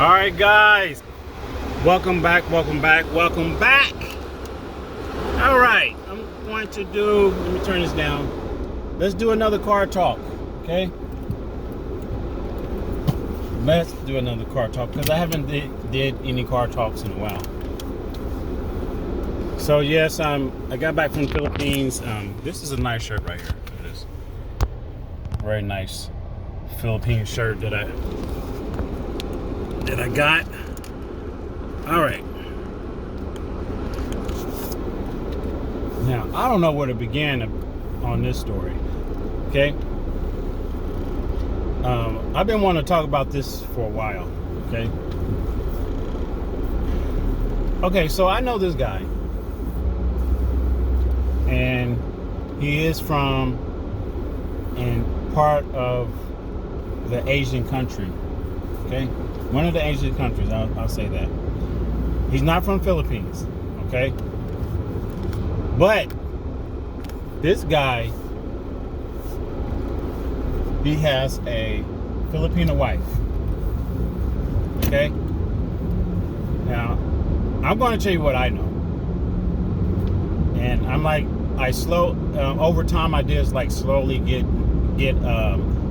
All right, guys, welcome back. All right, I'm going to let me turn this down. Let's do another car talk, okay? Let's do another car talk because I haven't did any car talks in a while. So yes, I got back from the Philippines. This is a nice shirt right here. Look at this. Very nice Philippine shirt that I got. All right. Now, I don't know where to begin on this story. Okay? I've been wanting to talk about this for a while. Okay? Okay, so I know this guy. And he is from part of the Asian country. Okay? One of the Asian countries, I'll say that. He's not from Philippines. Okay? But this guy, he has a Filipino wife. Okay? Now, I'm going to tell you what I know. And over time I did like slowly get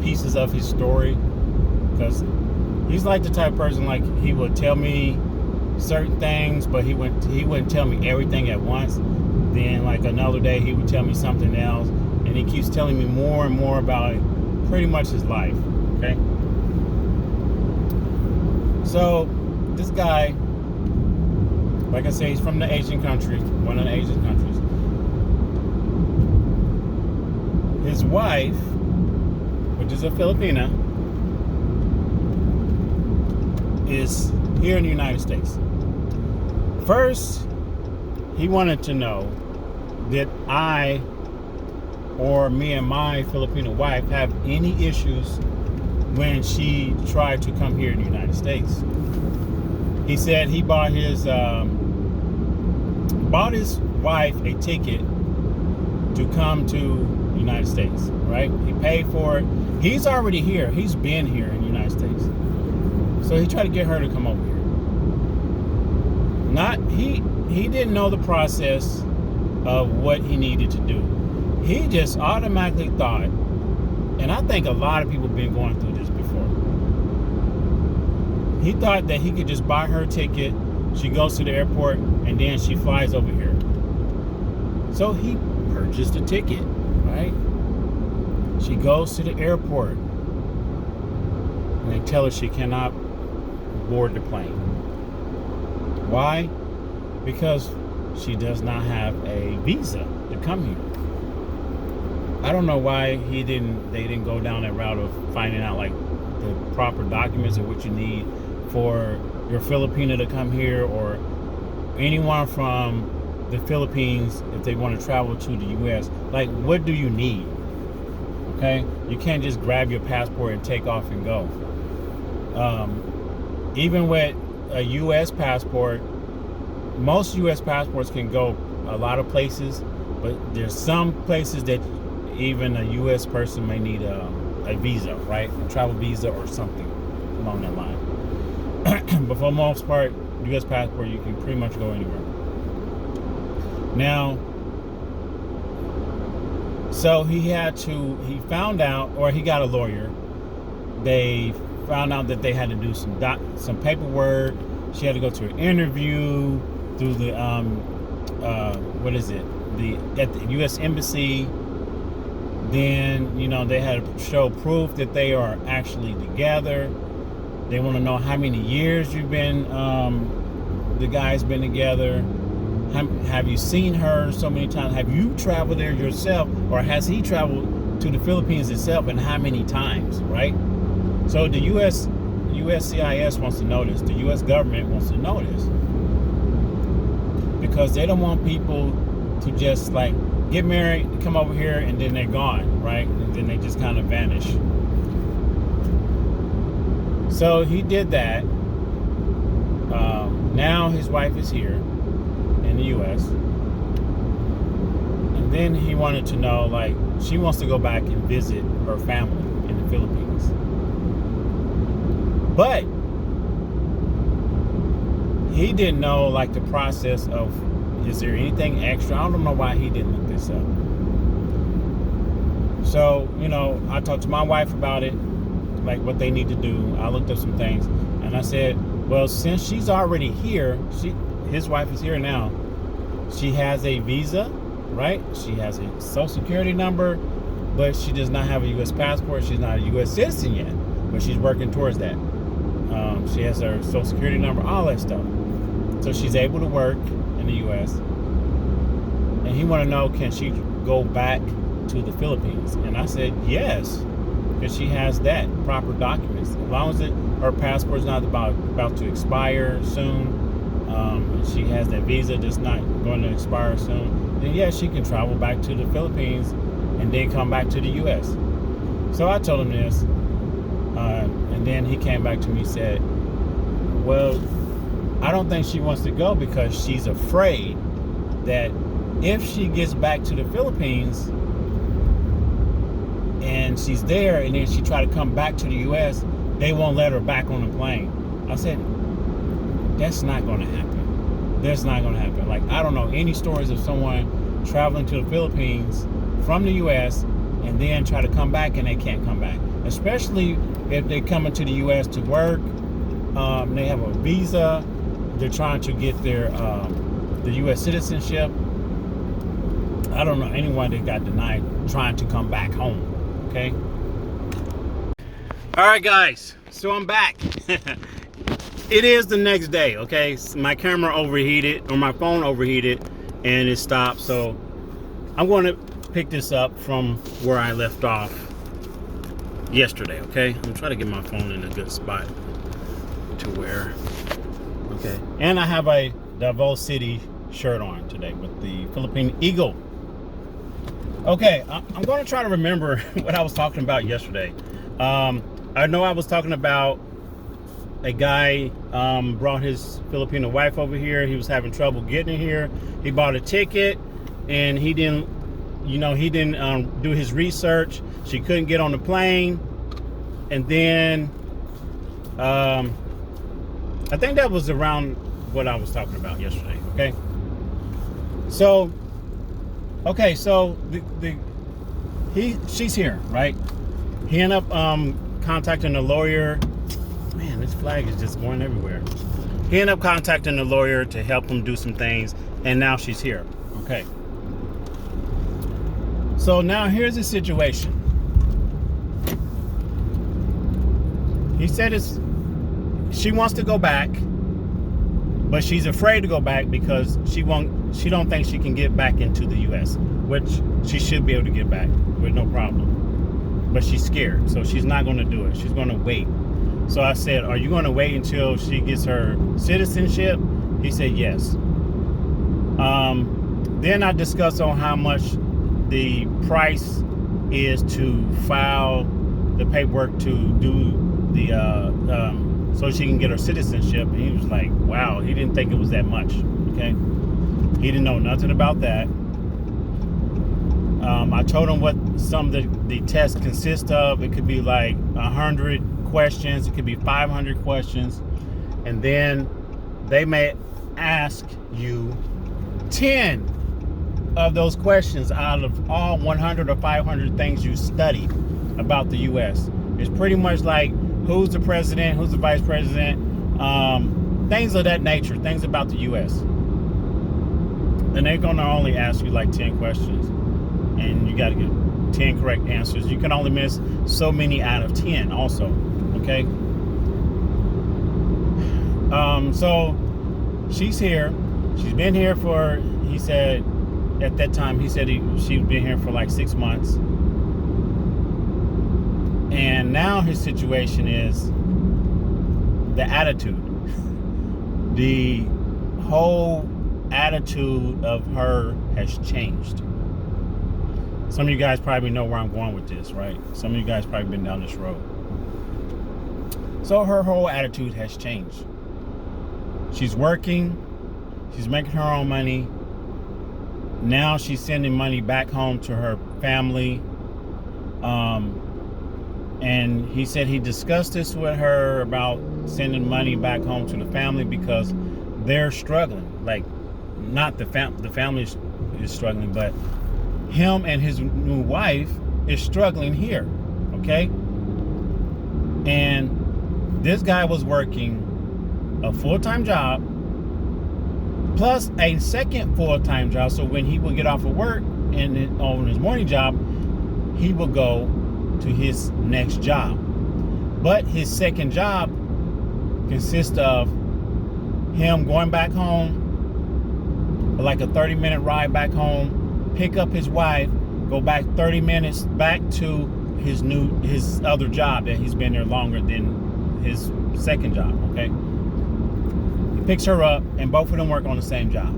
pieces of his story. Because he's like the type of person, like, he would tell me certain things, but he wouldn't tell me everything at once. Then like another day he would tell me something else, and he keeps telling me more and more about pretty much his life. Okay, so this guy, like I say, he's from the Asian country, one of the Asian countries. His wife, which is a Filipina, is here in the United States. First, he wanted to know that I or me and my Filipino wife have any issues when she tried to come here in the United States. He said he bought his wife a ticket to come to the United States, right? He paid for it. He's already here. He's been here in the United States. So he tried to get her to come over here. He didn't know the process of what he needed to do. He just automatically thought, and I think a lot of people have been going through this before. He thought that he could just buy her a ticket, she goes to the airport, and then she flies over here. So he purchased a ticket, right? She goes to the airport, and they tell her she cannot board the plane. Why? Because she does not have a visa to come here. I don't know why they didn't go down that route of finding out like the proper documents of what you need for your Filipino to come here, or anyone from the Philippines if they want to travel to the US. Like, what do you need? Okay? You can't just grab your passport and take off and go. Even with a US passport, most US passports can go a lot of places, but there's some places that even a US person may need a visa, right? A travel visa or something along that line. But for the most part, US passport, you can pretty much go anywhere. Now, so he found out, or he got a lawyer. They found out that they had to do some paperwork. She had to go to an interview through the at the U.S. Embassy. Then, they had to show proof that they are actually together. They want to know how many years the guy's been together. Have you seen her so many times? Have you traveled there yourself, or has he traveled to the Philippines itself, and how many times, right? So the USCIS wants to know this. The U.S. government wants to know this, because they don't want people to just like get married, come over here, and then they're gone, right? And then they just kind of vanish. So he did that. Now his wife is here in the U.S. And then he wanted to know, like, she wants to go back and visit her family in the Philippines. But he didn't know like the process of, is there anything extra? I don't know why he didn't look this up. So, you know, I talked to my wife about it, like what they need to do. I looked up some things, and I said, well, since she's already here, his wife is here now. She has a visa, right? She has a social security number, but she does not have a U.S. passport. She's not a U.S. citizen yet, but she's working towards that. She has her social security number, all that stuff. So she's able to work in the U.S. And he want to know, can she go back to the Philippines? And I said yes, because she has that proper documents. As long as her passport's not about to expire soon, she has that visa that's not going to expire soon, then yes, she can travel back to the Philippines and then come back to the U.S. So I told him this, and then he came back to me and said, well, I don't think she wants to go because she's afraid that if she gets back to the Philippines and she's there and then she try to come back to the U.S., they won't let her back on the plane. I said, that's not going to happen. That's not going to happen. Like, I don't know any stories of someone traveling to the Philippines from the U.S. and then try to come back and they can't come back. Especially if they come into the U.S. to work, they have a visa, they're trying to get their the U.S. citizenship. I don't know anyone that got denied trying to come back home. Okay. All right, guys. So I'm back. It is the next day. Okay. My camera overheated, or my phone overheated, and it stopped. So I'm going to pick this up from where I left off yesterday. Okay. I'm trying to get my phone in a good spot to where. Okay. And I have a Davao City shirt on today with the Philippine Eagle. Okay, I'm going to try to remember what I was talking about yesterday. I know I was talking about a guy brought his Filipino wife over here. He was having trouble getting here. He bought a ticket and he didn't do his research. She couldn't get on the plane. And then I think that was around what I was talking about yesterday. Okay. So she's here, right? He ended up contacting the lawyer. Man, this flag is just going everywhere. He ended up contacting the lawyer to help him do some things, and now she's here. Okay. So now here's the situation. He said she wants to go back, but she's afraid to go back because she don't think she can get back into the U.S., which she should be able to get back with no problem. But she's scared, so she's not going to do it. She's going to wait. So I said, are you going to wait until she gets her citizenship? He said yes. Then I discussed on how much the price is to file the paperwork to do the so she can get her citizenship. And he was like, wow, he didn't think it was that much. Okay. He didn't know nothing about that. I told him what some of the tests consist of. It could be like 100 questions. It could be 500 questions. And then they may ask you 10 of those questions out of all 100 or 500 things you studied about the U.S. It's pretty much like, who's the president, who's the vice president, things of that nature, things about the U.S. And they're going to only ask you like 10 questions. And you got to get 10 correct answers. You can only miss so many out of 10 also. Okay? So she's here. She's been here for, he said, at that time, he said she'd been here for like 6 months. And now his situation is the attitude. The whole attitude of her has changed. Some of you guys probably know where I'm going with this, right? Some of you guys probably been down this road. So her whole attitude has changed. She's working. She's making her own money. Now she's sending money back home to her family. And he said he discussed this with her about sending money back home to the family because they're struggling. Like, not the family is struggling, but him and his new wife is struggling here. Okay. And this guy was working a full-time job plus a second full-time job. So when he would get off of work and on his morning job, he would go to his next job. But his second job consists of him going back home, like a 30-minute ride back home, pick up his wife, go back 30 minutes back to his other job that he's been there longer than his second job. Okay, he picks her up, and both of them work on the same job.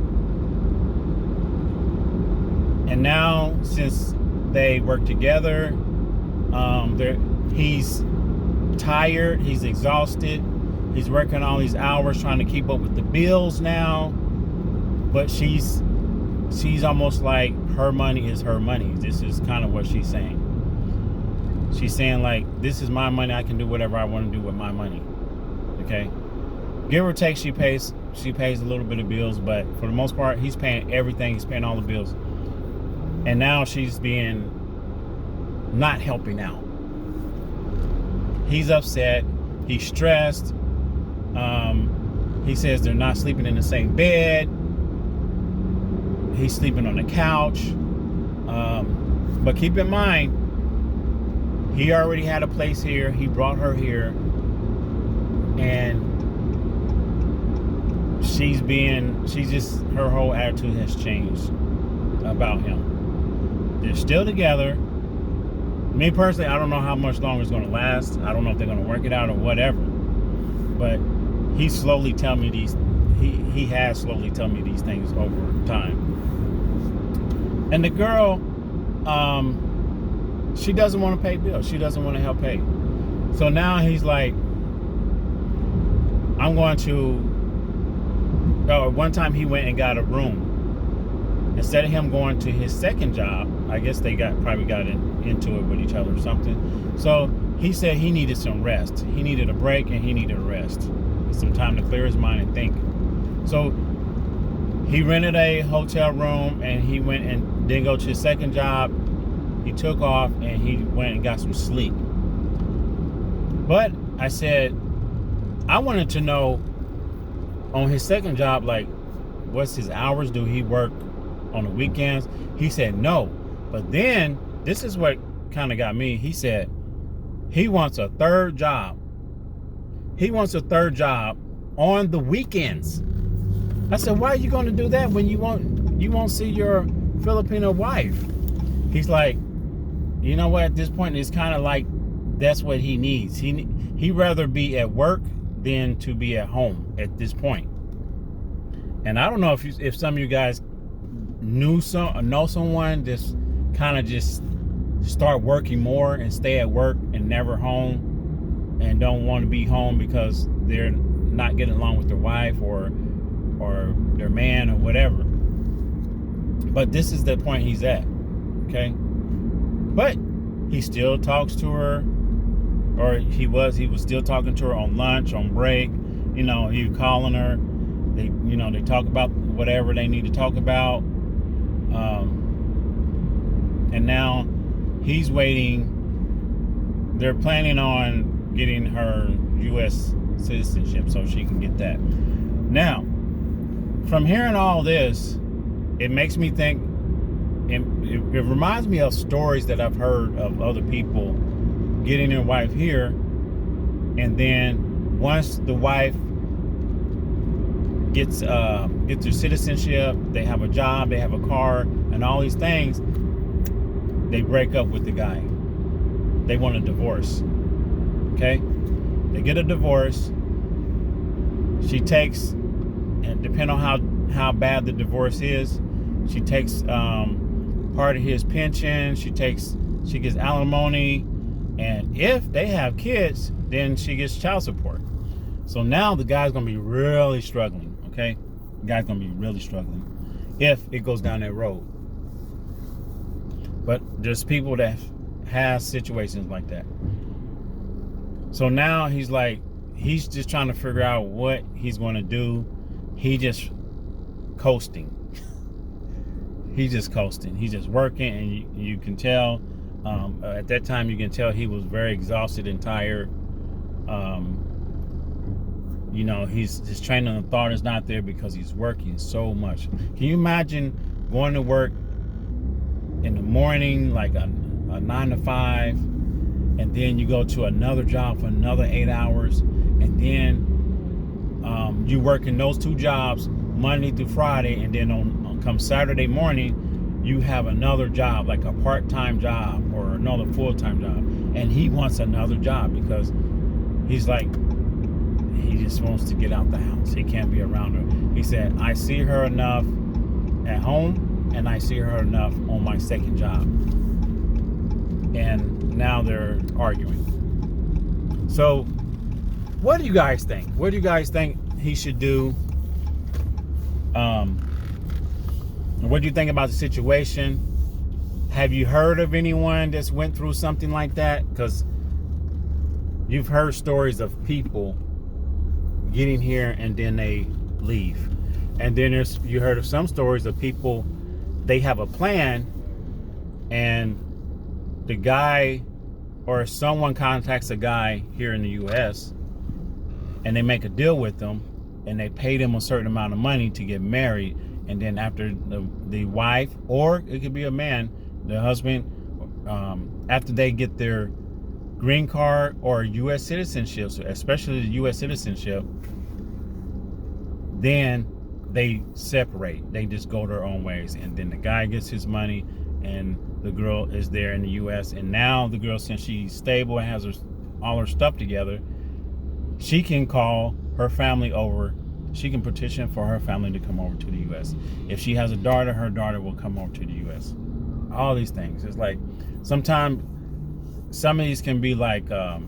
And now, since they work together, he's tired, he's exhausted, he's working all these hours trying to keep up with the bills now. But she's almost like her money is her money. This is kind of what she's saying. She's saying, like, this is my money. I can do whatever I want to do with my money. Okay, give or take, she pays a little bit of bills, but for the most part, he's paying everything. He's paying all the bills, and now she's being not helping out. He's upset. He's stressed. He says they're not sleeping in the same bed. He's sleeping on the couch. But keep in mind, he already had a place here. He brought her here. And her whole attitude has changed about him. They're still together. Me personally, I don't know how much longer it's going to last. I don't know if they're going to work it out or whatever. But he slowly tell me these. He has slowly told me these things over time. And the girl, she doesn't want to pay bills. She doesn't want to help pay. So now he's like, I'm going to. One time he went and got a room. Instead of him going to his second job, I guess they probably got into it with each other or something. So he said he needed some rest. He needed a break and he needed a rest. Some time to clear his mind and think. So he rented a hotel room and he went and didn't go to his second job. He took off and he went and got some sleep. But I said, I wanted to know on his second job, like, what's his hours? Do he work on the weekends? He said no. But then this is what kind of got me. He said he wants a third job. He wants a third job on the weekends. I said, why are you going to do that when you won't see your Filipino wife? He's like, you know what? At this point, it's kind of like that's what he needs. He'd rather be at work than to be at home at this point. And I don't know if some of you guys know someone that's kind of just start working more and stay at work and never home and don't want to be home because they're not getting along with their wife or their man or whatever. But this is the point he's at. Okay. But he still talks to her, or he was still talking to her on lunch, on break. You know, he was calling her. They talk about whatever they need to talk about. And now he's waiting. They're planning on getting her U.S. citizenship so she can get that. Now, from hearing all this, it makes me think, and it reminds me of stories that I've heard of other people getting their wife here, and then once the wife gets their citizenship, they have a job, they have a car, and all these things, they break up with the guy. They want a divorce. Okay? They get a divorce. She takes, and depending on how bad the divorce is, she takes part of his pension. She gets alimony, and if they have kids, then she gets child support. So now the guy's gonna be really struggling. Okay, the guy's gonna be really struggling if it goes down that road. But there's people that have situations like that. So now he's just trying to figure out what he's going to do. he just coasting. He's just coasting. He's just working, and you can tell. At that time, you can tell he was very exhausted and tired. His train of thought is not there because he's working so much. Can you imagine going to work in the morning, like a 9 to 5, and then you go to another job for another 8 hours, and then you work in those two jobs Monday through Friday, and then on come Saturday morning, you have another job, like a part-time job or another full-time job, and he wants another job because he's like, he just wants to get out the house. He can't be around her. He said, I see her enough at home, and I see her enough on my second job. And now they're arguing. So what do you guys think? What do you guys think he should do? What do you think about the situation? Have you heard of anyone that's went through something like that? Because you've heard stories of people getting here and then they leave. And then you heard of some stories of people, they have a plan, and the guy or someone contacts a guy here in the US, and they make a deal with them, and they pay them a certain amount of money to get married. And then after the wife, or it could be a man, the husband, after they get their green card or U.S. citizenship, especially the U.S. citizenship, then they separate. They just go their own ways. And then the guy gets his money, and the girl is there in the U.S. And now the girl, since she's stable and has all her stuff together, she can call her family over. She can petition for her family to come over to the U.S. If she has a daughter, her daughter will come over to the U.S. All these things. It's like sometimes some of these can be like a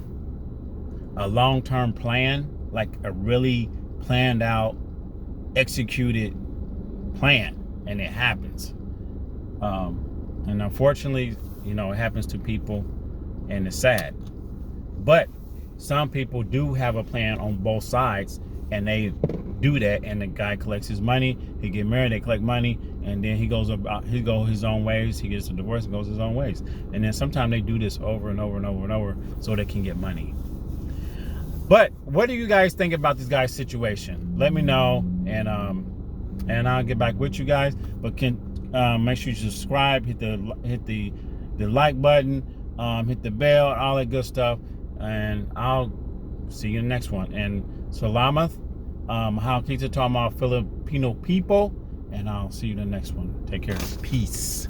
long-term plan, like a really planned out, executed plan, and it happens. And unfortunately, it happens to people, and it's sad. But some people do have a plan on both sides, and they do that, and the guy collects his money, he get married, they collect money, and then he goes his own ways, he gets a divorce and goes his own ways. And then sometimes they do this over and over and over and over so they can get money. But what do you guys think about this guy's situation? Let me know, and I'll get back with you guys. But make sure you subscribe, hit the like button, hit the bell, all that good stuff, and I'll see you in the next one. And salamat, how kita to mga Filipino people, and I'll see you in the next one. Take care. Peace.